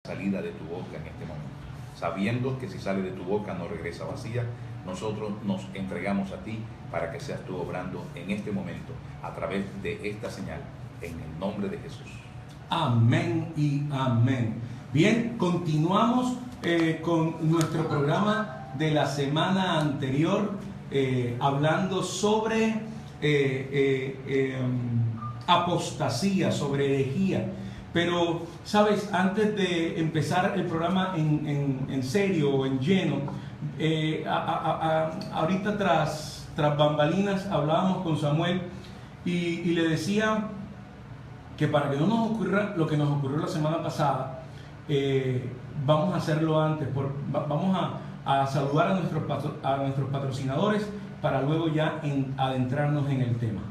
salida de tu boca en este momento, sabiendo que si sale de tu boca no regresa vacía. Nosotros nos entregamos a ti para que seas tú obrando en este momento a través de esta señal, en el nombre de Jesús. Amén y amén. Bien, continuamos con nuestro programa de la semana anterior, hablando sobre apostasía, sobre herejía. Pero, sabes, antes de empezar el programa en serio o en lleno, ahorita tras bambalinas hablábamos con Samuel y le decía que para que no nos ocurra lo que nos ocurrió la semana pasada, vamos a hacerlo antes. Vamos a saludar a nuestros patrocinadores para luego ya adentrarnos en el tema.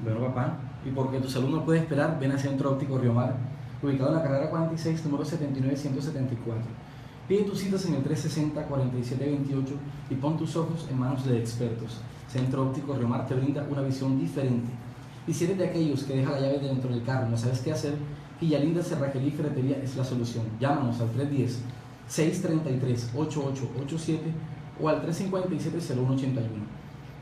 Bueno, papá, y porque tu salud no puede esperar, ven al Centro Óptico Riomar, ubicado en la carrera 46, número 79174. Pide tus citas en el 360-4728 y pon tus ojos en manos de expertos. Centro Óptico Riomar te brinda una visión diferente. Y si eres de aquellos que deja la llave dentro del carro, no sabes qué hacer, Quillalinda Cerrajería y Ferretería es la solución. Llámanos al 310-633-8887 o al 357-0181.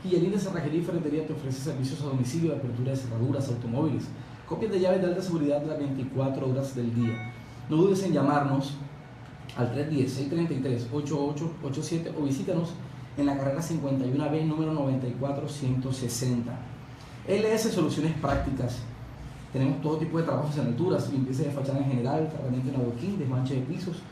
Quillalinda Cerrajería y Ferretería te ofrece servicios a domicilio de apertura de cerraduras, automóviles, copias de llaves de alta seguridad las 24 horas del día. No dudes en llamarnos al 310-633-8887 o visítanos en la carrera 51B, número 94160. LS Soluciones Prácticas. Tenemos todo tipo de trabajos en alturas, limpieza de fachada en general, tratamiento en adoquín, desmanche de pisos,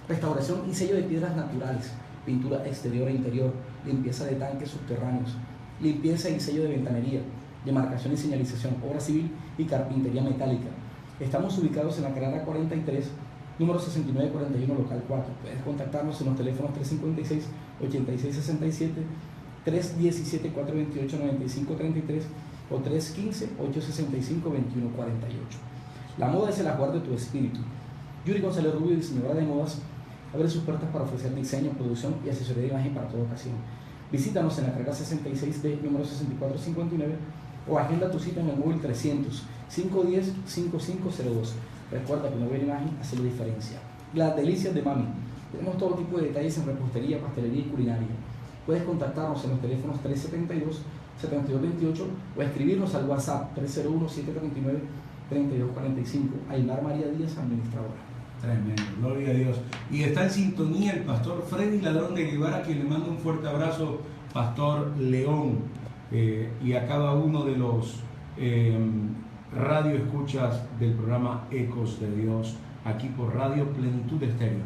restauración y sello de piedras naturales, pintura exterior e interior, limpieza de tanques subterráneos, limpieza y sello de ventanería, demarcación y señalización, obra civil y carpintería metálica. Estamos ubicados en la carrera 43, número 6941, local 4. Puedes contactarnos en los teléfonos 356-8667, 317-428-9533 o 315-865-2148. La moda es el ajuar de tu espíritu. Yuri González Rubio, diseñadora de modas, abre sus puertas para ofrecer diseño, producción y asesoría de imagen para toda ocasión. Visítanos en la carrera 66D, número 6459 o agenda tu cita en el móvil 300-510-5502. Recuerda que una buena imagen hace la diferencia. Las delicias de Mami. Tenemos todo tipo de detalles en repostería, pastelería y culinaria. Puedes contactarnos en los teléfonos 372-7228 o escribirnos al WhatsApp 301-739-3245. Aymar María Díaz, administradora. Tremendo, gloria a Dios. Y está en sintonía el pastor Freddy Ladrón de Guevara, quien le manda un fuerte abrazo, Pastor León, y a cada uno de los radio escuchas del programa Ecos de Dios, aquí por Radio Plenitud Estéreo.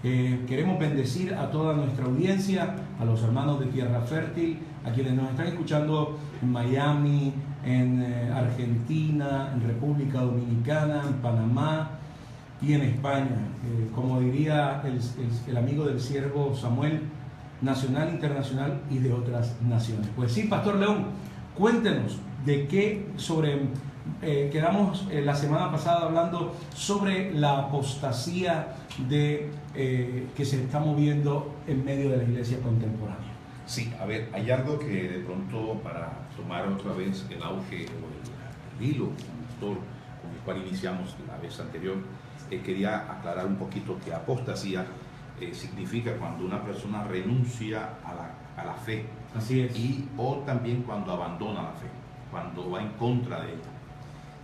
Queremos bendecir a toda nuestra audiencia, a los hermanos de Tierra Fértil, a quienes nos están escuchando en Miami, en Argentina, en República Dominicana, en Panamá y en España. Como diría el amigo del siervo Samuel, nacional, internacional y de otras naciones. Pues sí, Pastor León, cuéntenos de qué quedamos la semana pasada hablando sobre la apostasía que se está moviendo en medio de la iglesia contemporánea. Sí, a ver, hay algo que de pronto, para tomar otra vez el auge o el hilo conductor con el cual iniciamos la vez anterior, quería aclarar un poquito que apostasía significa cuando una persona renuncia a la fe. Así es. O también cuando abandona la fe, cuando va en contra de ella.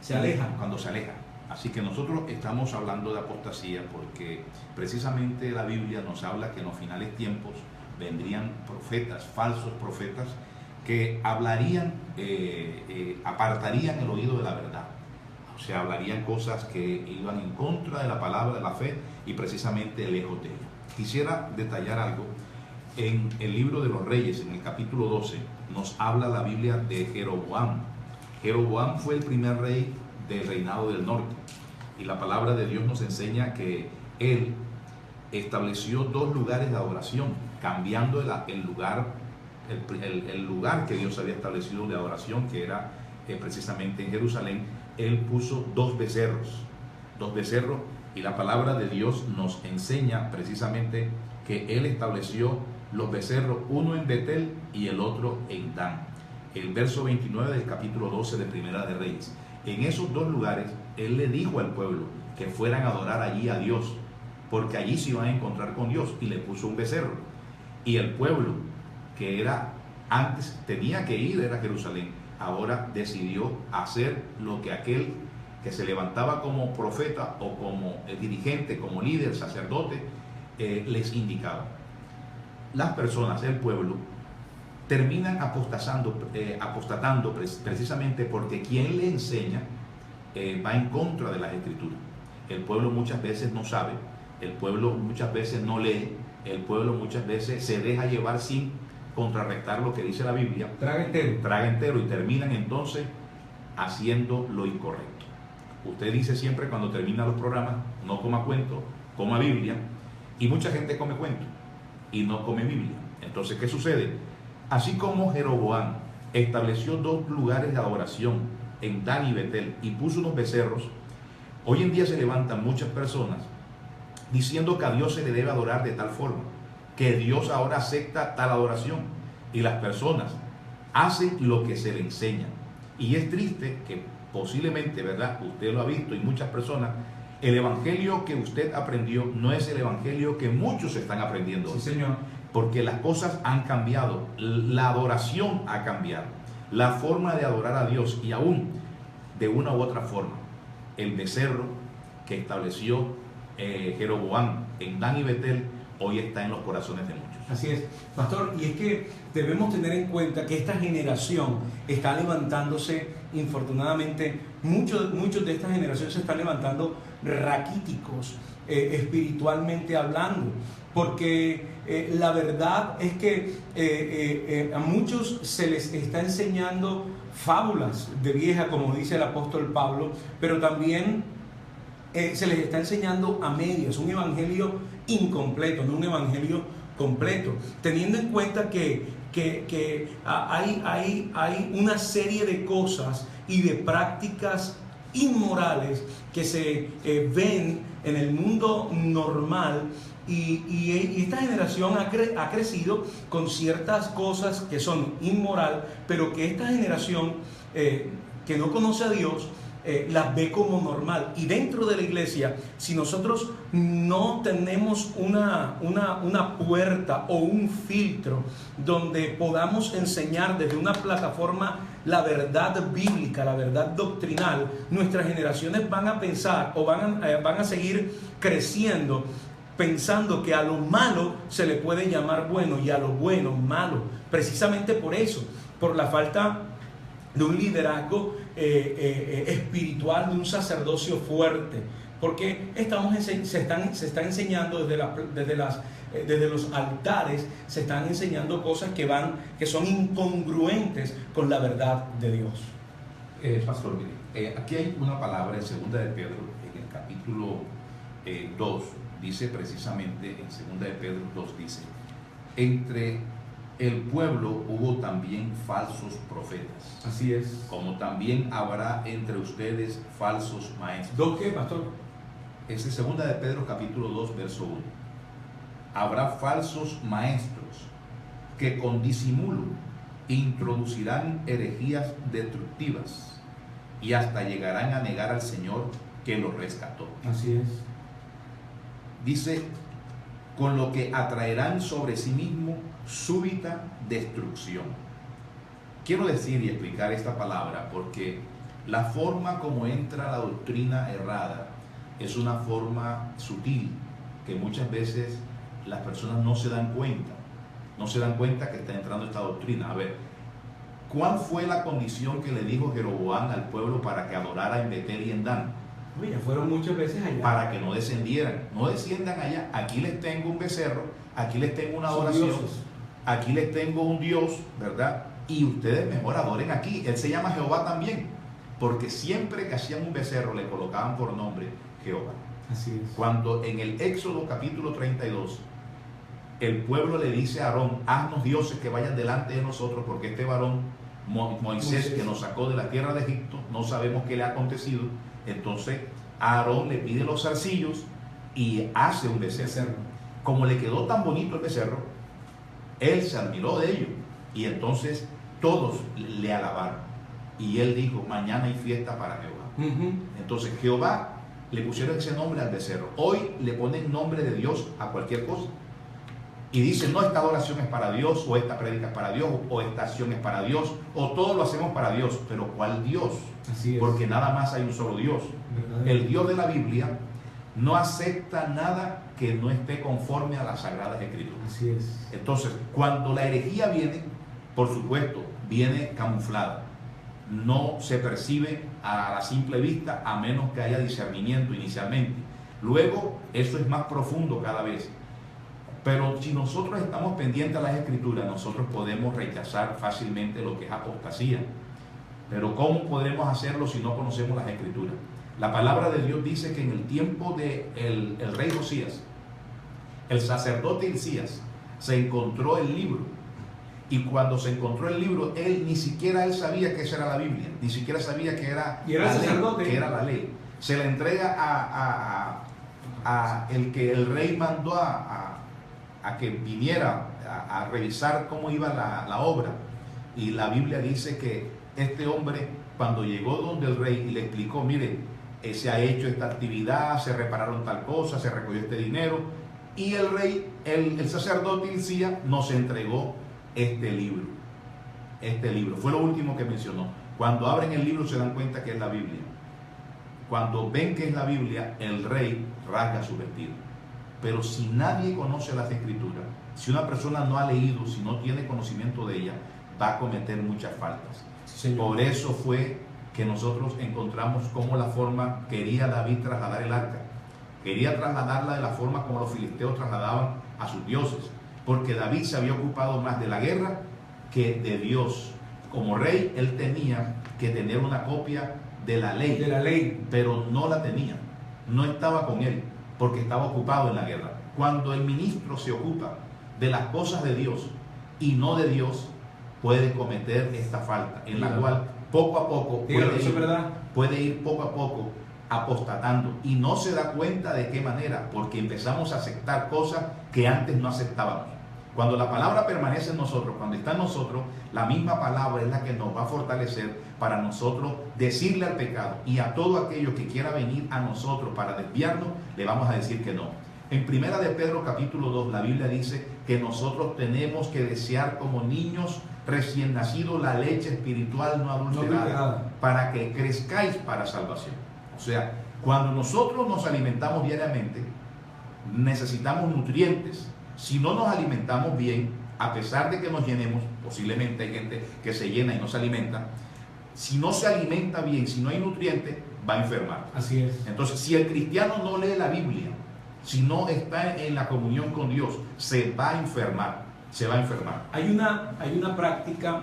Se aleja. Cuando se aleja. Así que nosotros estamos hablando de apostasía porque precisamente la Biblia nos habla que en los finales tiempos vendrían profetas, falsos profetas, que hablarían, apartarían el oído de la verdad. O sea, hablarían cosas que iban en contra de la palabra de la fe y precisamente lejos de ella. Quisiera detallar algo. En el libro de los Reyes, en el capítulo 12, nos habla la Biblia de Jeroboam. Jeroboam fue el primer rey del reinado del norte y la palabra de Dios nos enseña que él estableció dos lugares de adoración, cambiando el lugar que Dios había establecido de adoración, que era precisamente en Jerusalén. Él puso dos becerros, y la palabra de Dios nos enseña precisamente que él estableció los becerros, uno en Betel y el otro en Dan. El verso 29 del capítulo 12 de Primera de Reyes. En esos dos lugares, él le dijo al pueblo que fueran a adorar allí a Dios, porque allí se iban a encontrar con Dios, y le puso un becerro. Y el pueblo, que era antes tenía que ir, era Jerusalén, ahora decidió hacer lo que aquel que se levantaba como profeta o como dirigente, como líder, sacerdote, les indicaba. Las personas, el pueblo, terminan apostatando precisamente porque quien le enseña va en contra de las escrituras. El pueblo muchas veces no sabe, el pueblo muchas veces no lee, el pueblo muchas veces se deja llevar sin contrarrestar lo que dice la Biblia. Traga entero y terminan entonces haciendo lo incorrecto. Usted dice siempre cuando termina los programas, no coma cuento, coma Biblia, y mucha gente come cuento y no come Biblia. Entonces, ¿qué sucede? Así como Jeroboam estableció 2 lugares de adoración en Dan y Betel y puso unos becerros, hoy en día se levantan muchas personas diciendo que a Dios se le debe adorar de tal forma, que Dios ahora acepta tal adoración, y las personas hacen lo que se le enseña. Y es triste que posiblemente, ¿verdad?, usted lo ha visto, y muchas personas, el evangelio que usted aprendió no es el evangelio que muchos están aprendiendo. Sí, señor. Porque las cosas han cambiado, la adoración ha cambiado, la forma de adorar a Dios, y aún de una u otra forma, el becerro que estableció Jeroboam en Dan y Betel hoy está en los corazones de muchos. Así es, pastor, y es que debemos tener en cuenta que esta generación está levantándose, infortunadamente, muchos de esta generación se están levantando raquíticos, espiritualmente hablando, porque la verdad es que a muchos se les está enseñando fábulas de vieja, como dice el apóstol Pablo, pero también se les está enseñando a medias, un evangelio incompleto, no un evangelio completo, teniendo en cuenta que hay una serie de cosas y de prácticas inmorales que se ven en el mundo normal, y esta generación ha crecido con ciertas cosas que son inmoral, pero que esta generación que no conoce a Dios las ve como normal. Y dentro de la iglesia, si nosotros no tenemos una puerta o un filtro donde podamos enseñar desde una plataforma la verdad bíblica, la verdad doctrinal, nuestras generaciones van a pensar o van a seguir creciendo pensando que a lo malo se le puede llamar bueno y a lo bueno malo, precisamente por eso, por la falta de un liderazgo espiritual, de un sacerdocio fuerte, porque se está enseñando desde los altares, se están enseñando cosas que son incongruentes con la verdad de Dios. Pastor, mire, aquí hay una palabra en 2 de Pedro, en el capítulo 2, dice precisamente, en 2 de Pedro 2 dice, entre el pueblo hubo también falsos profetas. Así es. Como también habrá entre ustedes falsos maestros. ¿Dos qué, pastor? Es en 2 de Pedro capítulo 2, verso 1. Habrá falsos maestros que con disimulo introducirán herejías destructivas y hasta llegarán a negar al Señor que los rescató. Así es. Dice, con lo que atraerán sobre sí mismo súbita destrucción. Quiero decir y explicar esta palabra porque la forma como entra la doctrina errada es una forma sutil que muchas veces las personas no se dan cuenta que está entrando esta doctrina. A ver, ¿cuál fue la condición que le dijo Jeroboam al pueblo para que adorara en Betel y en Dan? Oye, fueron muchas veces allá. Para que no descendieran, no desciendan allá. Aquí les tengo un becerro, aquí les tengo una adoración, aquí les tengo un Dios, ¿verdad? Y ustedes mejor adoren aquí. Él se llama Jehová también, porque siempre que hacían un becerro le colocaban por nombre Jehová. Así es. Cuando en el Éxodo capítulo 32 el pueblo le dice a Aarón, haznos dioses que vayan delante de nosotros, porque este varón Moisés que nos sacó de la tierra de Egipto, no sabemos qué le ha acontecido. Entonces Aarón le pide los zarcillos y hace un becerro. Como le quedó tan bonito el becerro, él se admiró de ello, y entonces todos le alabaron, y él dijo, mañana hay fiesta para Jehová. Entonces Jehová le pusieron ese nombre al becerro. Hoy le ponen nombre de Dios a cualquier cosa. Y dicen, no, esta adoración es para Dios, o esta prédica es para Dios, o esta acción es para Dios, o todo lo hacemos para Dios. Pero ¿cuál Dios? Así es. Porque nada más hay un solo Dios. El Dios de la Biblia no acepta nada que no esté conforme a las Sagradas Escrituras. Así es. Entonces, cuando la herejía viene, por supuesto, viene camuflada. No se percibe a la simple vista, a menos que haya discernimiento inicialmente. Luego, eso es más profundo cada vez. Pero si nosotros estamos pendientes a las Escrituras, nosotros podemos rechazar fácilmente lo que es apostasía. Pero ¿cómo podremos hacerlo si no conocemos las Escrituras? La palabra de Dios dice que en el tiempo del rey Josías, el sacerdote Hilcías se encontró el libro. Y cuando se encontró el libro, ni siquiera él sabía que esa era la Biblia, ni siquiera sabía que era, ¿Y era la el ley, sacerdote? que era la ley. Se la entrega a el que el rey mandó a que viniera a revisar cómo iba la obra. Y la Biblia dice que este hombre, cuando llegó donde el rey y le explicó, mire, se ha hecho esta actividad, se repararon tal cosa, se recogió este dinero, y el rey, el sacerdote Hilcías nos entregó este libro. Este libro fue lo último que mencionó. Cuando abren el libro se dan cuenta que es la Biblia. Cuando ven que es la Biblia, el rey rasga su vestido. Pero si nadie conoce las Escrituras, si una persona no ha leído, si no tiene conocimiento de ella, va a cometer muchas faltas. Sí, por eso fue que nosotros encontramos cómo la forma quería David trasladar el arca. Quería trasladarla de la forma como los filisteos trasladaban a sus dioses, porque David se había ocupado más de la guerra que de Dios. Como rey, él tenía que tener una copia de la ley, pero no la tenía, no estaba con él, porque estaba ocupado en la guerra. Cuando el ministro se ocupa de las cosas de Dios y no de Dios, puede cometer esta falta, en la cual poco a poco puede ir poco a poco apostatando, y no se da cuenta de qué manera, porque empezamos a aceptar cosas que antes no aceptábamos. Cuando la palabra permanece en nosotros, cuando está en nosotros, la misma palabra es la que nos va a fortalecer para nosotros decirle al pecado y a todo aquello que quiera venir a nosotros para desviarnos, le vamos a decir que no. En Primera de Pedro capítulo 2, la Biblia dice que nosotros tenemos que desear como niños recién nacidos la leche espiritual no adulterada, para que crezcáis para salvación. O sea, cuando nosotros nos alimentamos diariamente, necesitamos nutrientes. Si no nos alimentamos bien, a pesar de que nos llenemos, posiblemente hay gente que se llena y no se alimenta, si no se alimenta bien, si no hay nutrientes, va a enfermar. Así es. Entonces, si el cristiano no lee la Biblia, si no está en la comunión con Dios, se va a enfermar, se va a enfermar. Hay una práctica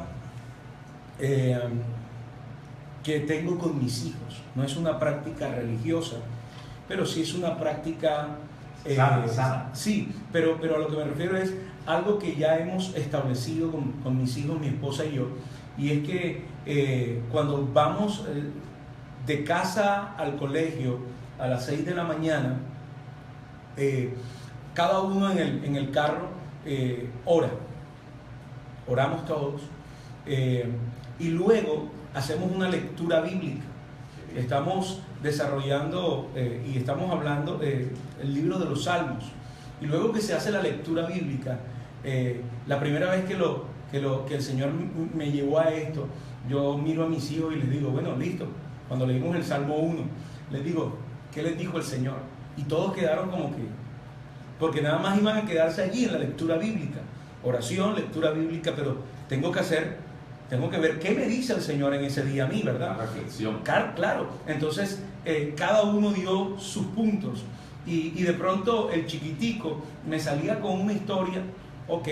que tengo con mis hijos. No es una práctica religiosa, pero sí es una práctica sana. Sí, pero a lo que me refiero es algo que ya hemos establecido con mis hijos, mi esposa y yo, y es que cuando vamos de casa al colegio a las 6 de la mañana, cada uno en el carro oramos todos, y luego hacemos una lectura bíblica. Estamos desarrollando y estamos hablando el libro de los Salmos, y luego que se hace la lectura bíblica, la primera vez que el Señor me llevó a esto, yo miro a mis hijos y les digo, bueno, listo, cuando leímos el Salmo 1, les digo, ¿qué les dijo el Señor? Y todos quedaron como que, porque nada más iban a quedarse allí en la lectura bíblica, oración, lectura bíblica, pero tengo que ver qué me dice el Señor en ese día a mí, ¿verdad? La reflexión. Claro, entonces cada uno dio sus puntos, y de pronto el chiquitico me salía con una historia, ok,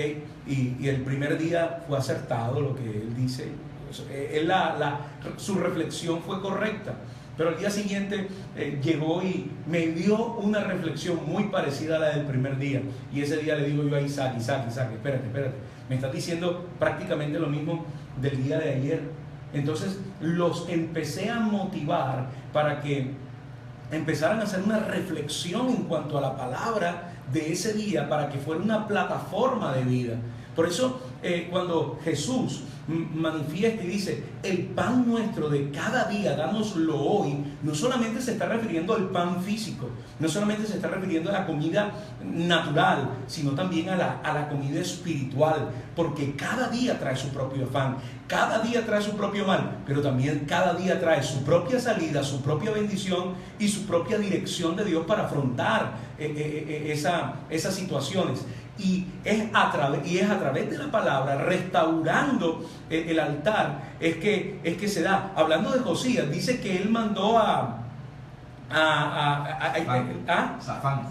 y el primer día fue acertado lo que él dice, su reflexión fue correcta, pero al día siguiente llegó y me dio una reflexión muy parecida a la del primer día, y ese día le digo yo a Isaac, espérate, me estás diciendo prácticamente lo mismo del día de ayer. Entonces los empecé a motivar para que empezaran a hacer una reflexión en cuanto a la palabra de ese día, para que fuera una plataforma de vida. Por eso cuando Jesús manifiesta y dice, el pan nuestro de cada día, dánoslo hoy, no solamente se está refiriendo al pan físico, no solamente se está refiriendo a la comida natural, sino también a la comida espiritual, porque cada día trae su propio afán, cada día trae su propio mal, pero también cada día trae su propia salida, su propia bendición y su propia dirección de Dios para afrontar esas situaciones. Y es a través de la palabra, restaurando el altar, es que se da. Hablando de Josías, dice que él mandó Safán,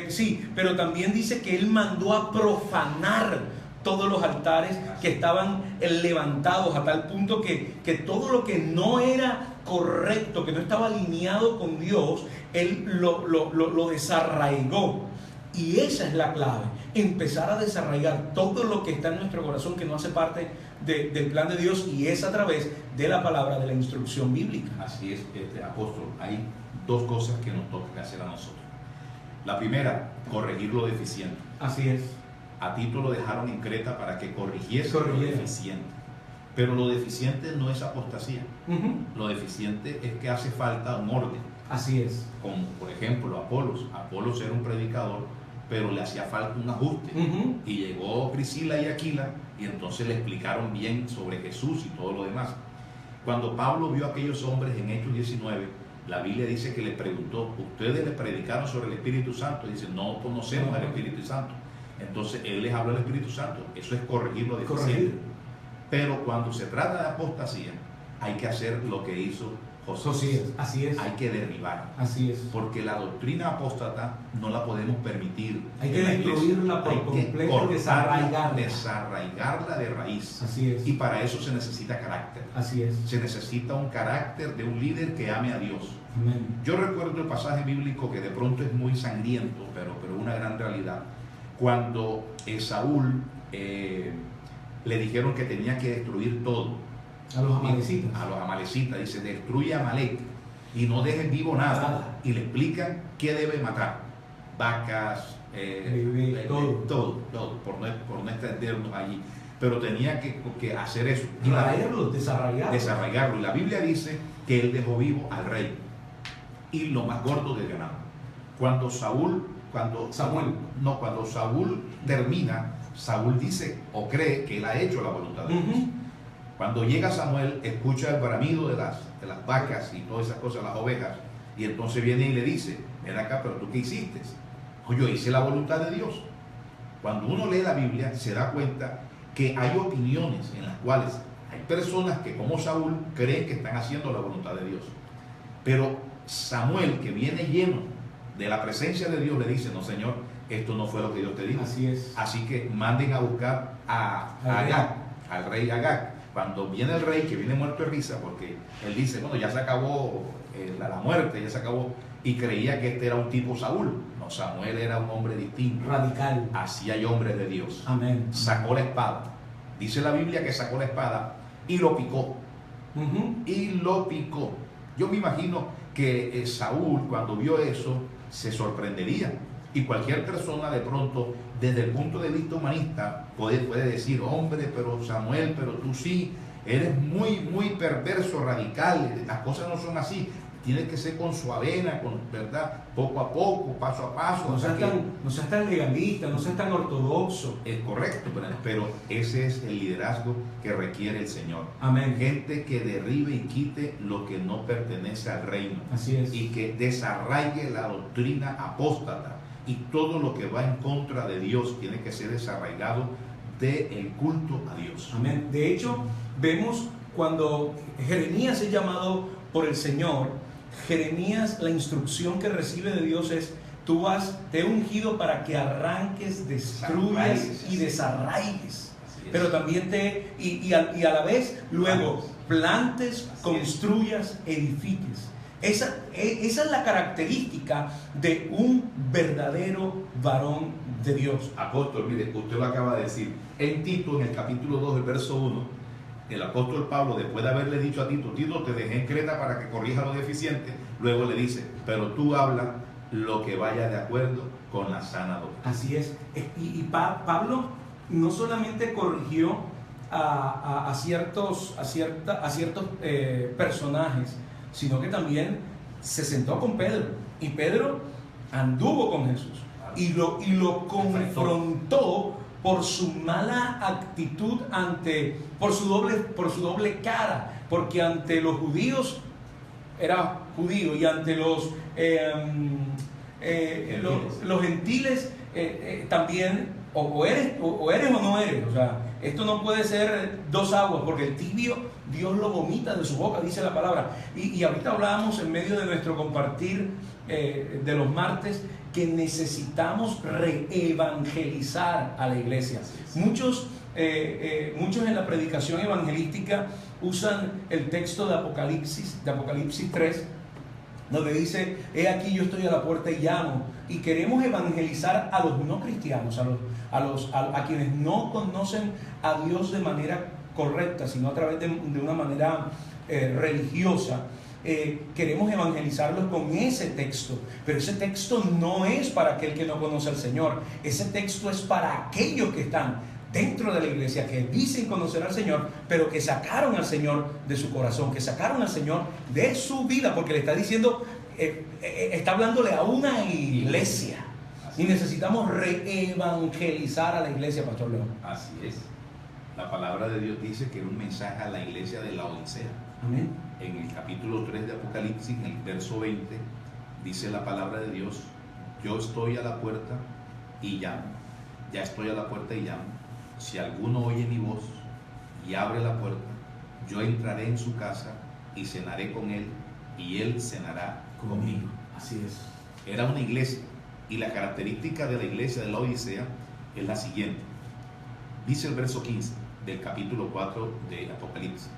sí, pero también dice que él mandó a profanar todos los altares que estaban levantados, a tal punto que todo lo que no era correcto, que no estaba alineado con Dios, él lo desarraigó. Y esa es la clave, empezar a desarraigar todo lo que está en nuestro corazón que no hace parte del plan de Dios, y es a través de la palabra, de la instrucción bíblica. Así es, apóstol, hay dos cosas que nos toca hacer a nosotros. La primera, corregir lo deficiente. Así es. A Tito lo dejaron en Creta para que corrigiese lo deficiente. Pero lo deficiente no es apostasía. Lo deficiente es que hace falta un orden. Así es. Como por ejemplo Apolos. Apolos era un predicador, pero le hacía falta un ajuste. Y llegó Priscila y Aquila, y entonces le explicaron bien sobre Jesús y todo lo demás. Cuando Pablo vio a aquellos hombres en Hechos 19, la Biblia dice que les preguntó, ¿ustedes les predicaron sobre el Espíritu Santo? Y dicen, no conocemos al Espíritu Santo. Entonces él les habló del Espíritu Santo. Eso es corregir lo deficiente. Pero cuando se trata de apostasía, hay que hacer lo que hizo Josías. Así es. Hay que derribar. Así es. Porque la doctrina apóstata no la podemos permitir. Hay que destruirla por completo, desarraigarla de raíz. Así es. Y para eso se necesita carácter. Así es. Se necesita un carácter de un líder que ame a Dios. Amén. Yo recuerdo el pasaje bíblico que de pronto es muy sangriento, pero una gran realidad. Cuando Saúl le dijeron que tenía que destruir todo. A los amalecitas. A los amalecitas. Dice, destruye a Amalek y no dejes vivo nada. Y le explican qué debe matar. Vacas, todo, por no extendernos allí. Pero tenía que hacer eso. Desarraigarlo. Y la Biblia dice que él dejó vivo al rey y lo más gordo del ganado. Cuando Saúl termina, Saúl dice o cree que él ha hecho la voluntad de Dios. Cuando llega Samuel, escucha el bramido de las vacas y todas esas cosas, las ovejas, y entonces viene y le dice, ven acá, pero ¿tú qué hiciste? Yo hice la voluntad de Dios. Cuando uno lee la Biblia, se da cuenta que hay opiniones en las cuales hay personas que, como Saúl, creen que están haciendo la voluntad de Dios. Pero Samuel, que viene lleno de la presencia de Dios, le dice, no, Señor, esto no fue lo que Dios te dijo. Así es. Así que manden a buscar a Agag, al rey Agag. Cuando viene el rey, que viene muerto de risa, porque él dice, bueno, ya se acabó la muerte, ya se acabó, y creía que este era un tipo Saúl. No, Samuel era un hombre distinto. Radical. Así hay hombres de Dios. Amén. Sacó la espada. Dice la Biblia que sacó la espada y lo picó. Y lo picó. Yo me imagino que Saúl, cuando vio eso, se sorprendería. Y cualquier persona de pronto, desde el punto de vista humanista, puede decir, hombre, pero Samuel, pero tú sí, eres muy, muy perverso, radical, las cosas no son así. Tienes que ser con suavena, ¿verdad? Poco a poco, paso a paso. No seas tan legalista, no seas tan ortodoxo. Es correcto, pero ese es el liderazgo que requiere el Señor. Amén. Gente que derribe y quite lo que no pertenece al reino. Así es. Y que desarraigue la doctrina apóstata. Y todo lo que va en contra de Dios tiene que ser desarraigado del culto a Dios. Amén. De hecho, vemos cuando Jeremías es llamado por el Señor, Jeremías, la instrucción que recibe de Dios es, te he ungido para que arranques, destruyas y desarraigues. Pero también y a la vez luego plantes, construyas, edifiques. Esa es la característica de un verdadero varón de Dios. Apóstol, mire, usted lo acaba de decir. En Tito, en el capítulo 2, el verso 1, el apóstol Pablo, después de haberle dicho a Tito, te dejé en Creta para que corrija lo deficiente, luego le dice, pero tú habla lo que vaya de acuerdo con la sana doctrina. Así es. Y Pablo no solamente corrigió a ciertos personajes, sino que también se sentó con Pedro, y Pedro anduvo con Jesús y lo confrontó por su mala actitud por su doble cara, porque ante los judíos era judío y ante los gentiles también o eres o no eres. O sea, esto no puede ser dos aguas, porque el tibio Dios lo vomita de su boca, dice la palabra. Y ahorita hablábamos en medio de nuestro compartir de los martes que necesitamos reevangelizar a la iglesia. Muchos en la predicación evangelística usan el texto de Apocalipsis 3, donde dice: he aquí, yo estoy a la puerta y llamo. Y queremos evangelizar a los no cristianos, a quienes no conocen a Dios de manera correcta, sino a través de una manera religiosa. Queremos evangelizarlos con ese texto, pero ese texto no es para aquel que no conoce al Señor. Ese texto es para aquellos que están dentro de la iglesia, que dicen conocer al Señor, pero que sacaron al Señor de su corazón, que sacaron al Señor de su vida, porque le está diciendo, está hablándole a una iglesia. Y necesitamos reevangelizar a la iglesia, Pastor León. Así es. La palabra de Dios dice que es un mensaje a la iglesia de Laodicea. Amén. En el capítulo 3 de Apocalipsis, en el verso 20, dice la palabra de Dios: yo estoy a la puerta y llamo. Ya estoy a la puerta y llamo. Si alguno oye mi voz y abre la puerta, yo entraré en su casa y cenaré con él, y él cenará conmigo. Así es. Era una iglesia, y la característica de la iglesia de la Odisea es la siguiente. Dice el verso 15 del capítulo 4 de Apocalipsis: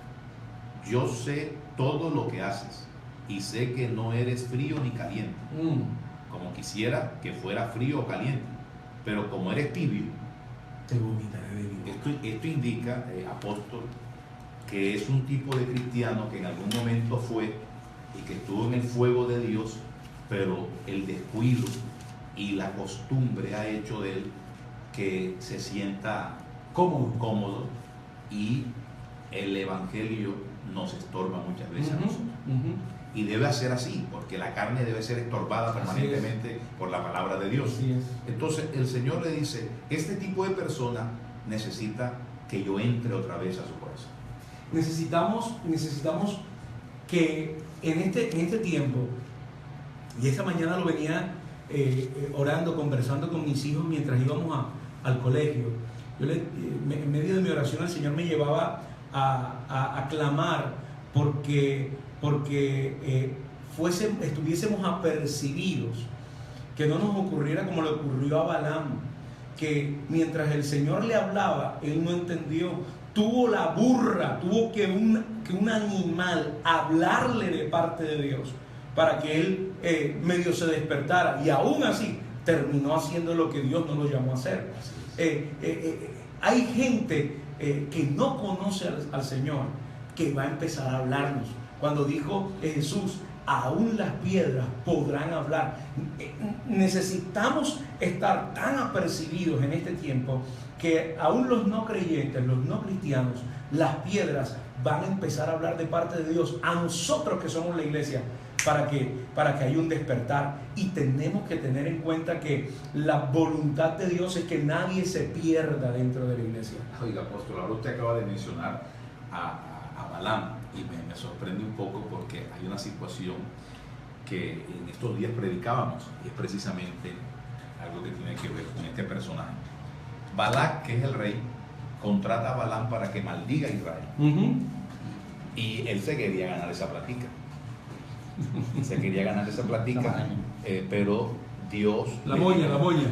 yo sé todo lo que haces, y sé que no eres frío ni caliente, como quisiera que fuera frío o caliente, pero como eres tibio, te vomitaré de vivo. Esto indica, apóstol, que es un tipo de cristiano que en algún momento fue y que estuvo en el fuego de Dios, pero el descuido y la costumbre ha hecho de él que se sienta cómodo, y el evangelio nos estorba muchas veces a nosotros. Y debe ser así, porque la carne debe ser estorbada permanentemente por la palabra de Dios. Entonces el Señor le dice: este tipo de persona necesita que yo entre otra vez a su corazón. Necesitamos que en este tiempo, y esta mañana lo venía orando, conversando con mis hijos mientras íbamos al colegio. En medio de mi oración, el Señor me llevaba a clamar porque estuviésemos apercibidos, que no nos ocurriera como le ocurrió a Balaam, que mientras el Señor le hablaba, él no entendió. Tuvo que un animal hablarle de parte de Dios para que él medio se despertara, y aún así terminó haciendo lo que Dios no lo llamó a hacer. Hay gente que no conoce al Señor, que va a empezar a hablarnos. Cuando dijo Jesús: aún las piedras podrán hablar. Necesitamos estar tan apercibidos en este tiempo que aún los no creyentes, los no cristianos, las piedras van a empezar a hablar de parte de Dios a nosotros que somos la iglesia, para que haya un despertar. Y tenemos que tener en cuenta que la voluntad de Dios es que nadie se pierda dentro de la iglesia. Oiga, apóstol, ahora usted acaba de mencionar a Balaam, y me sorprende un poco, porque hay una situación que en estos días predicábamos, y es precisamente algo que tiene que ver con este personaje. Balac, que es el rey, contrata a Balaam para que maldiga a Israel. Y él se quería ganar esa plática. Pero Dios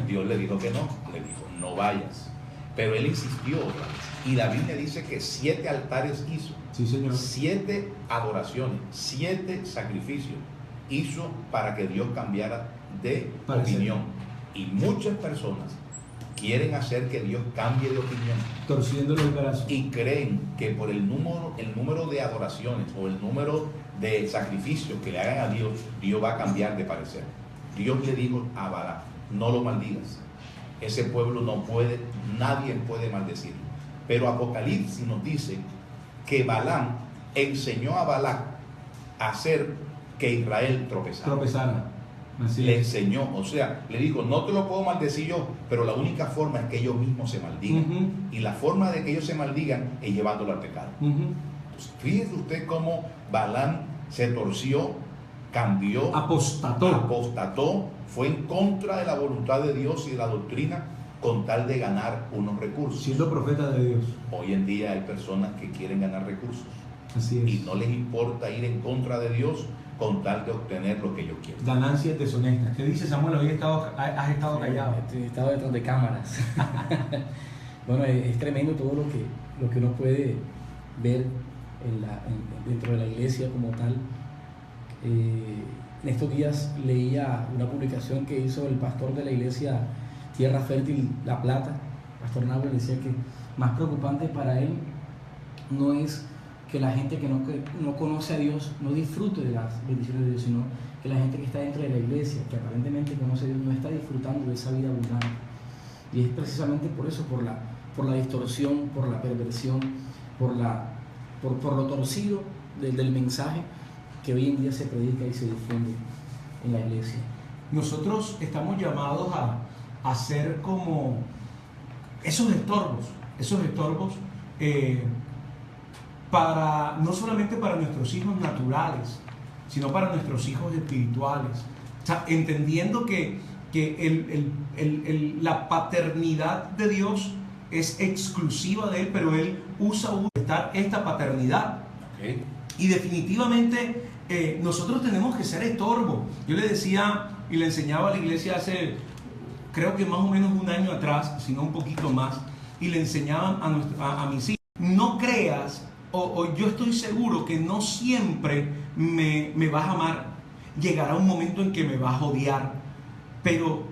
Dios le dijo que no, le dijo: no vayas. Pero él insistió otra vez. Y David le dice que 7 altares hizo. Sí, señor. 7 adoraciones, 7 sacrificios hizo para que Dios cambiara de opinión. Y muchas personas quieren hacer que Dios cambie de opinión, torciéndole el brazo, y creen que por el número de adoraciones o el número de sacrificios que le hagan a Dios, Dios va a cambiar de parecer. Dios le dijo a Balaam: no lo maldigas. ese pueblo no puede, nadie puede maldecirlo. Pero Apocalipsis nos dice que Balaam enseñó a Balac a hacer que Israel tropezara. Así Le es. enseñó, o sea, le dijo, no te lo puedo maldecir yo, pero la única forma es que ellos mismos se maldigan. Ujú. Y la forma de que ellos se maldigan es llevándolo al pecado. Ujú. Pues fíjese usted cómo Balaam se torció, cambió, apostató, fue en contra de la voluntad de Dios y de la doctrina con tal de ganar unos recursos. Siendo profeta de Dios. Hoy en día hay personas que quieren ganar recursos Así es. y no les importa ir en contra de Dios con tal de obtener lo que ellos quieren. Ganancias deshonestas. ¿Qué dice Samuel? Hoy has estado callado. He estado detrás de cámaras. Bueno, es tremendo todo lo que uno puede ver dentro de la iglesia como tal. En estos días leía una publicación que hizo el pastor de la iglesia Tierra Fértil La Plata, Pastor Nahuel, decía que más preocupante para él no es que la gente que no conoce a Dios no disfrute de las bendiciones de Dios, sino que la gente que está dentro de la iglesia, que aparentemente conoce a Dios, no está disfrutando de esa vida abundante. Y es precisamente por eso, por la distorsión, por la perversión, por lo torcido del mensaje que hoy en día se predica y se difunde en la iglesia. Nosotros estamos llamados a ser como esos estorbos, no solamente para nuestros hijos naturales, sino para nuestros hijos espirituales. O sea, entendiendo que la paternidad de Dios es exclusiva de Él, pero Él usa esta paternidad. ¿Okay? Y definitivamente nosotros tenemos que ser estorbo. Yo le decía y le enseñaba a la iglesia hace, creo que más o menos un año atrás, si no un poquito más, y le enseñaban a mis hijos, no creas, o yo estoy seguro que no siempre me vas a amar. Llegará un momento en que me vas a odiar. Pero,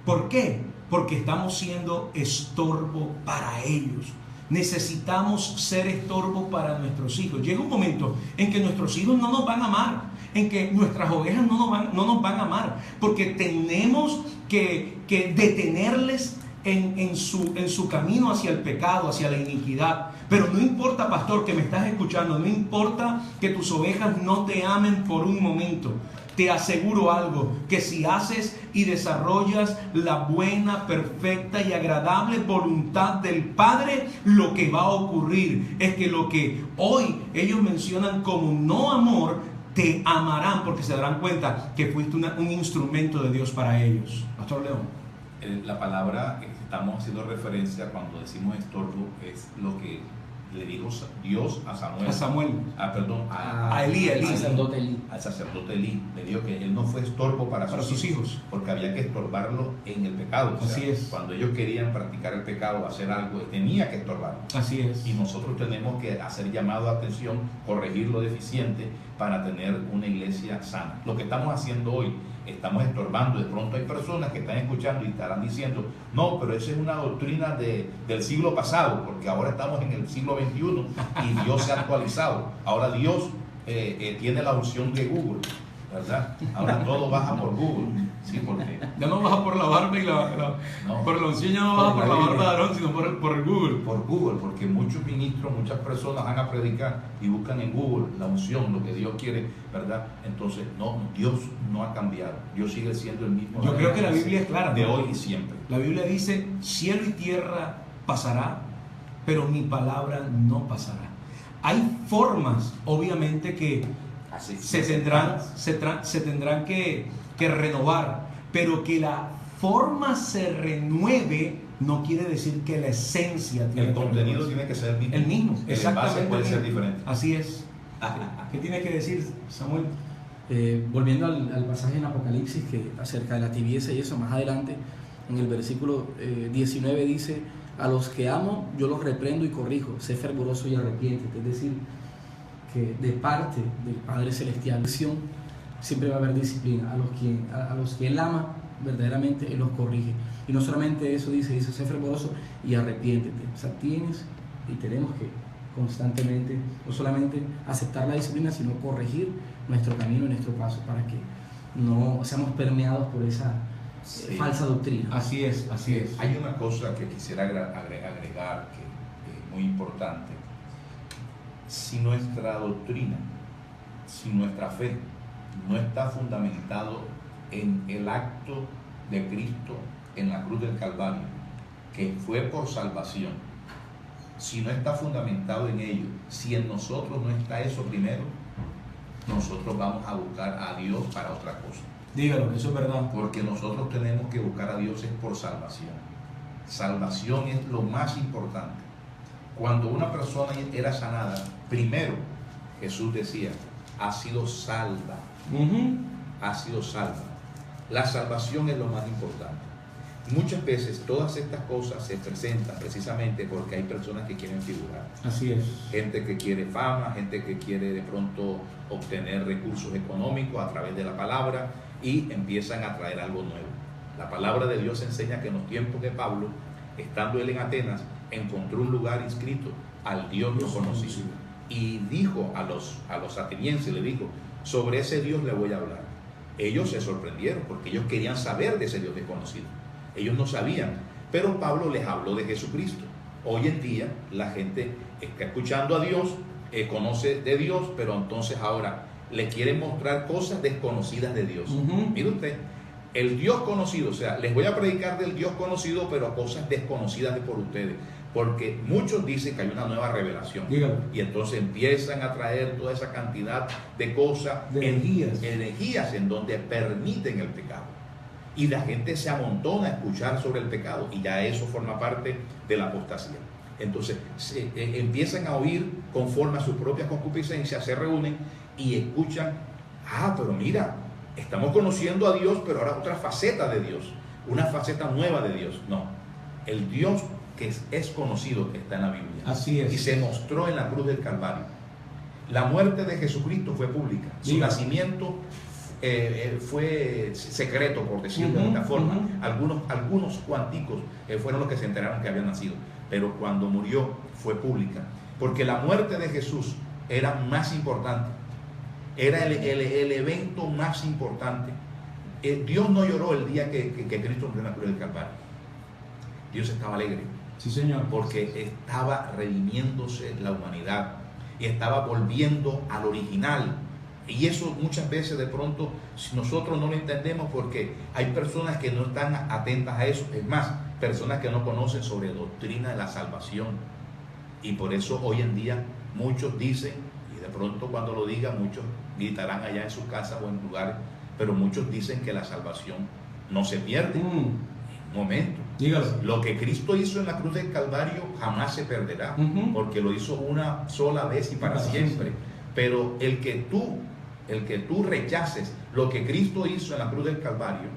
¿por qué? Porque estamos siendo estorbo para ellos. Necesitamos ser estorbo para nuestros hijos. Llega un momento en que nuestros hijos no nos van a amar, en que nuestras ovejas no nos van a amar, porque tenemos que detenerles en su camino hacia el pecado, hacia la iniquidad. Pero no importa, pastor, que me estás escuchando, no importa que tus ovejas no te amen por un momento. Te aseguro algo, que si haces y desarrollas la buena, perfecta y agradable voluntad del Padre, lo que va a ocurrir es que lo que hoy ellos mencionan como no amor, te amarán porque se darán cuenta que fuiste un instrumento de Dios para ellos. Pastor León. La palabra que estamos haciendo referencia cuando decimos estorbo es lo que le dijo Dios a Samuel. A Elí. Al sacerdote Elí. Al sacerdote Elí. Le dijo que él no fue estorbo para sus hijos, porque había que estorbarlo en el pecado. O sea, así es. Cuando ellos querían practicar el pecado, hacer algo, tenía que estorbarlo. Así es. Y nosotros tenemos que hacer llamado de atención, corregir lo deficiente para tener una iglesia sana. Lo que estamos haciendo hoy, estamos estorbando. De pronto hay personas que están escuchando y estarán diciendo, no, pero esa es una doctrina del siglo pasado, porque ahora estamos en el siglo XXI y Dios se ha actualizado. Ahora Dios tiene la opción de Google, ¿verdad? Ahora todo baja por Google. Sí, porque ya no baja por la barba y no, por la unción, ya no baja por la barba de Aarón, sino por el Google. Por Google, porque muchos ministros, muchas personas van a predicar y buscan en Google la unción, lo que Dios quiere, ¿verdad? Entonces, no, Dios no ha cambiado. Dios sigue siendo el mismo. Yo creo que la Biblia es clara, de hoy y siempre. La Biblia dice, cielo y tierra pasará, pero mi palabra no pasará. Hay formas, obviamente, que se tendrán que renovar, pero que la forma se renueve no quiere decir que la esencia tiene el contenido tiene que ser el mismo. Exactamente. El envase puede ser diferente. Así es. ¿Qué tiene que decir, Samuel? Volviendo al pasaje en Apocalipsis que acerca de la tibieza y eso, más adelante en el versículo 19 dice, a los que amo yo los reprendo y corrijo, sé fervoroso y arrepiéntete. Es decir, que de parte del Padre Celestial siempre va a haber disciplina. A los que Él ama verdaderamente, Él los corrige. Y no solamente eso, dice sé fervoroso y arrepiéntete. O sea, tienes y tenemos que constantemente no solamente aceptar la disciplina, sino corregir nuestro camino y nuestro paso para que no seamos permeados por falsa doctrina. Así es, así es. Hay una cosa que quisiera agregar que es muy importante. Si nuestra doctrina, si nuestra fe no está fundamentado en el acto de Cristo en la cruz del Calvario, que fue por salvación, si no está fundamentado en ello, si en nosotros no está eso primero, nosotros vamos a buscar a Dios para otra cosa. Dígalo, eso es verdad. Porque nosotros tenemos que buscar a Dios es por salvación. Salvación es lo más importante. Cuando una persona era sanada, primero Jesús decía, ha sido salva. Ha sido salva. La salvación es lo más importante. Muchas veces todas estas cosas se presentan precisamente porque hay personas que quieren figurar. Así es. Gente que quiere fama, gente que quiere de pronto obtener recursos económicos a través de la palabra y empiezan a traer algo nuevo. La palabra de Dios enseña que en los tiempos de Pablo, estando él en Atenas, encontró un lugar inscrito al Dios no conocido y dijo a los atenienses, le dijo, sobre ese Dios le voy a hablar. Ellos se sorprendieron porque ellos querían saber de ese Dios desconocido. Ellos no sabían, pero Pablo les habló de Jesucristo. Hoy en día la gente está escuchando a Dios, conoce de Dios, pero entonces ahora le quieren mostrar cosas desconocidas de Dios. Mire usted, el Dios conocido, o sea, les voy a predicar del Dios conocido, pero cosas desconocidas por ustedes, porque muchos dicen que hay una nueva revelación. Dígalo. Y entonces empiezan a traer toda esa cantidad de cosas, de energías en donde permiten el pecado. Y la gente se amontona a escuchar sobre el pecado y ya eso forma parte de la apostasía. Entonces empiezan a oír conforme a sus propias concupiscencias, se reúnen y escuchan, pero mira, estamos conociendo a Dios, pero ahora otra faceta de Dios, una faceta nueva de Dios. No, el Dios que es conocido está en la Biblia. Así es. Y se mostró en la cruz del Calvario. La muerte de Jesucristo fue pública, su nacimiento fue secreto, por decirlo de esta forma. Algunos cuanticos fueron los que se enteraron que había nacido, pero cuando murió fue pública, porque la muerte de Jesús era más importante, era el evento más importante. Dios no lloró el día que Cristo murió en la cruz del Calvario. Dios estaba alegre. Sí, Señor. Porque estaba redimiéndose la humanidad y estaba volviendo al original. Y eso muchas veces de pronto si nosotros no lo entendemos, porque hay personas que no están atentas a eso. Es más, personas que no conocen sobre doctrina de la salvación. Y por eso hoy en día muchos dicen, y de pronto cuando lo digan muchos gritarán allá en sus casas o en lugares, pero muchos dicen que la salvación no se pierde. Un momento. Dígalo. Lo que Cristo hizo en la cruz del Calvario jamás se perderá, porque lo hizo una sola vez y para siempre. Pero el que tú rechaces lo que Cristo hizo en la cruz del Calvario,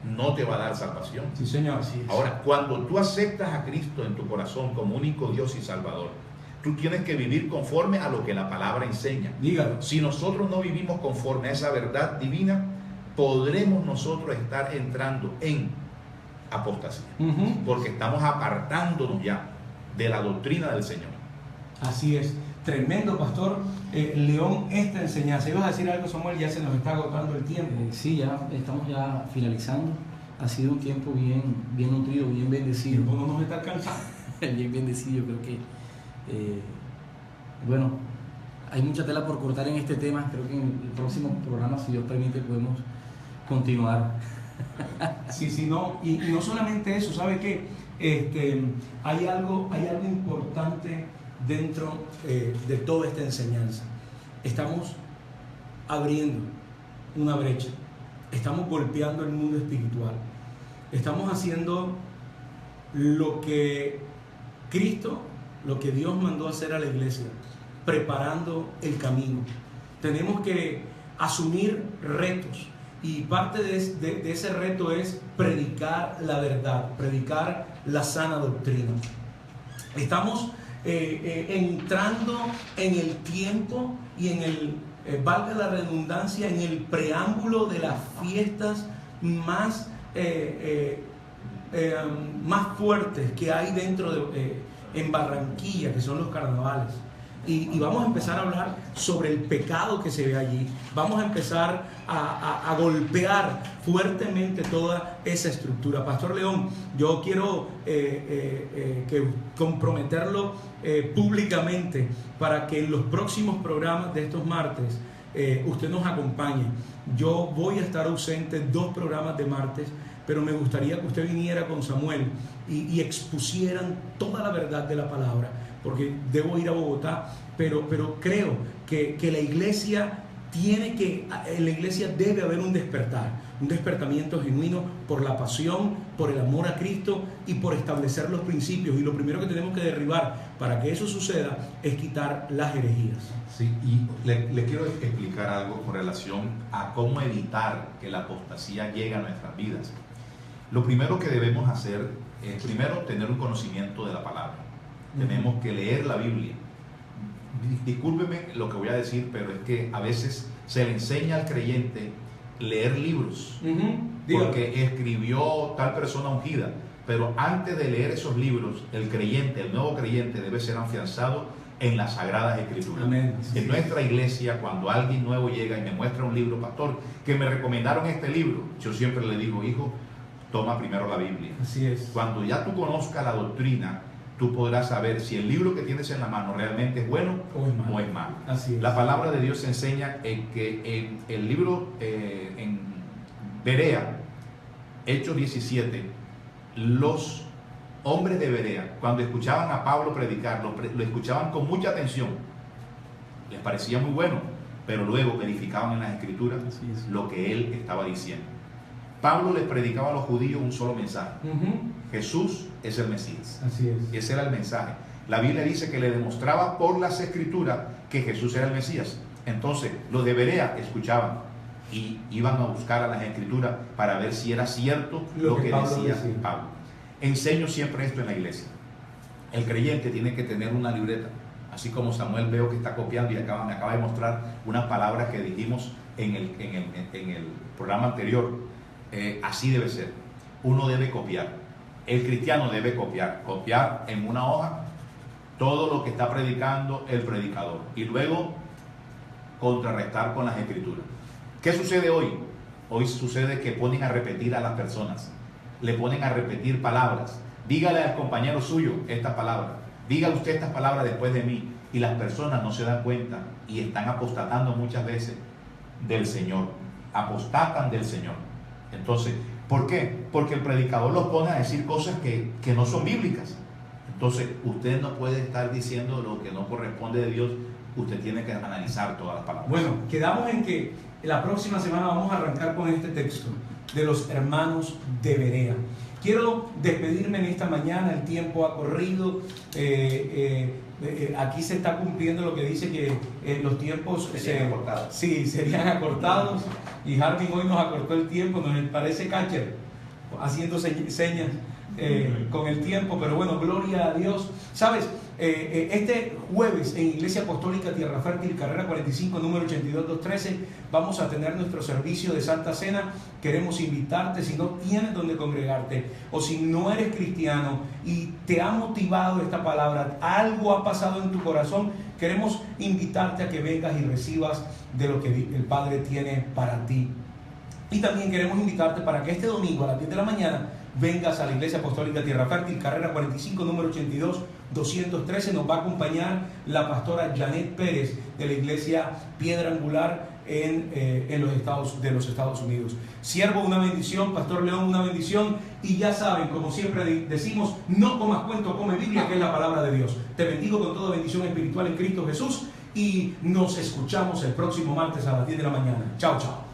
no te va a dar salvación. Sí, Señor. Ahora, cuando tú aceptas a Cristo en tu corazón como único Dios y Salvador, tú tienes que vivir conforme a lo que la palabra enseña. Dígalo. Si nosotros no vivimos conforme a esa verdad divina, podremos nosotros estar entrando en apostasía, porque estamos apartándonos ya de la doctrina del Señor. Así es. Tremendo, Pastor León, esta enseñanza. ¿Ibas a decir algo, Samuel? Ya se nos está agotando el tiempo. Sí, ya estamos ya finalizando. Ha sido un tiempo bien nutrido, bien bendecido. No nos está alcanzando. Bien bendecido, creo que bueno, hay mucha tela por cortar en este tema. Creo que en el próximo programa, si Dios permite, podemos continuar. Sí, no, y no solamente eso, ¿sabe qué? Hay algo importante dentro de toda esta enseñanza. Estamos abriendo una brecha, estamos golpeando el mundo espiritual, estamos haciendo lo que Cristo, lo que Dios mandó hacer a la iglesia, preparando el camino. Tenemos que asumir retos. Y parte de ese reto es predicar la verdad, predicar la sana doctrina. Estamos entrando en el tiempo y en el, valga la redundancia, en el preámbulo de las fiestas más fuertes que hay dentro en Barranquilla, que son los carnavales. y vamos a empezar a hablar sobre el pecado que se ve allí. Vamos a empezar a golpear fuertemente toda esa estructura. Pastor León, yo quiero comprometerlo públicamente para que en los próximos programas de estos martes usted nos acompañe. Yo voy a estar ausente 2 programas de martes, pero me gustaría que usted viniera con Samuel y expusieran toda la verdad de la palabra, porque debo ir a Bogotá, pero creo que la iglesia en la iglesia debe haber un despertamiento genuino por la pasión, por el amor a Cristo y por establecer los principios. Y lo primero que tenemos que derribar para que eso suceda es quitar las herejías. Sí, y le quiero explicar algo con relación a cómo evitar que la apostasía llegue a nuestras vidas. Lo primero que debemos hacer es primero tener un conocimiento de la palabra. Tenemos que leer la Biblia. Discúlpeme lo que voy a decir, pero es que a veces se le enseña al creyente leer libros, porque escribió tal persona ungida, pero antes de leer esos libros, el nuevo creyente debe ser afianzado en las Sagradas Escrituras. Amén. En nuestra iglesia, cuando alguien nuevo llega y me muestra un libro, pastor, que me recomendaron este libro, yo siempre le digo, hijo, toma primero la Biblia. Así es. Cuando ya tú conozcas la doctrina, tú podrás saber si el libro que tienes en la mano realmente es bueno o es malo. Así es. La palabra de Dios enseña que en el libro, en Berea, Hechos 17, los hombres de Berea, cuando escuchaban a Pablo predicar, lo escuchaban con mucha atención, les parecía muy bueno, pero luego verificaban en las Escrituras lo que él estaba diciendo. Pablo les predicaba a los judíos un solo mensaje: Jesús es el Mesías. Así es. Y ese era el mensaje. La Biblia dice que le demostraba por las Escrituras que Jesús era el Mesías. Entonces los de Berea escuchaban y iban a buscar a las Escrituras para ver si era cierto lo que decía Pablo. Enseño siempre esto en la iglesia. El creyente tiene que tener una libreta, así como Samuel veo que está copiando y me acaba de mostrar unas palabras que dijimos en el programa anterior. Así debe ser. Uno debe copiar. El cristiano debe copiar en una hoja todo lo que está predicando el predicador y luego contrarrestar con las Escrituras. ¿Qué sucede hoy? Hoy sucede que ponen a repetir a las personas, le ponen a repetir palabras. Dígale al compañero suyo estas palabras, diga usted estas palabras después de mí, y las personas no se dan cuenta y están apostatando muchas veces del Señor, apostatan del Señor. Entonces, ¿por qué? Porque el predicador los pone a decir cosas que no son bíblicas. Entonces, usted no puede estar diciendo lo que no corresponde de Dios. Usted tiene que analizar todas las palabras. Bueno, quedamos en que la próxima semana vamos a arrancar con este texto de los hermanos de Berea. Quiero despedirme en esta mañana, el tiempo ha corrido, aquí se está cumpliendo lo que dice que los tiempos serían acortados, y Harding hoy nos acortó el tiempo, nos parece catcher haciendo señas con el tiempo, pero bueno, gloria a Dios. ¿Sabes? Este jueves en Iglesia Apostólica Tierra Fértil, carrera 45, número 82213, vamos a tener nuestro servicio de Santa Cena. Queremos invitarte, si no tienes donde congregarte o si no eres cristiano y te ha motivado esta palabra, algo ha pasado en tu corazón, queremos invitarte a que vengas y recibas de lo que el Padre tiene para ti. Y también queremos invitarte para que este domingo a las 10 de la mañana vengas a la Iglesia Apostólica Tierra Fértil, carrera 45, número 82213. Nos va a acompañar la pastora Janet Pérez de la Iglesia Piedra Angular en los Estados Unidos. Siervo, una bendición. Pastor León, una bendición. Y ya saben, como siempre decimos, no comas cuento, come Biblia, que es la palabra de Dios. Te bendigo con toda bendición espiritual en Cristo Jesús y nos escuchamos el próximo martes a las 10 de la mañana. Chao, chao.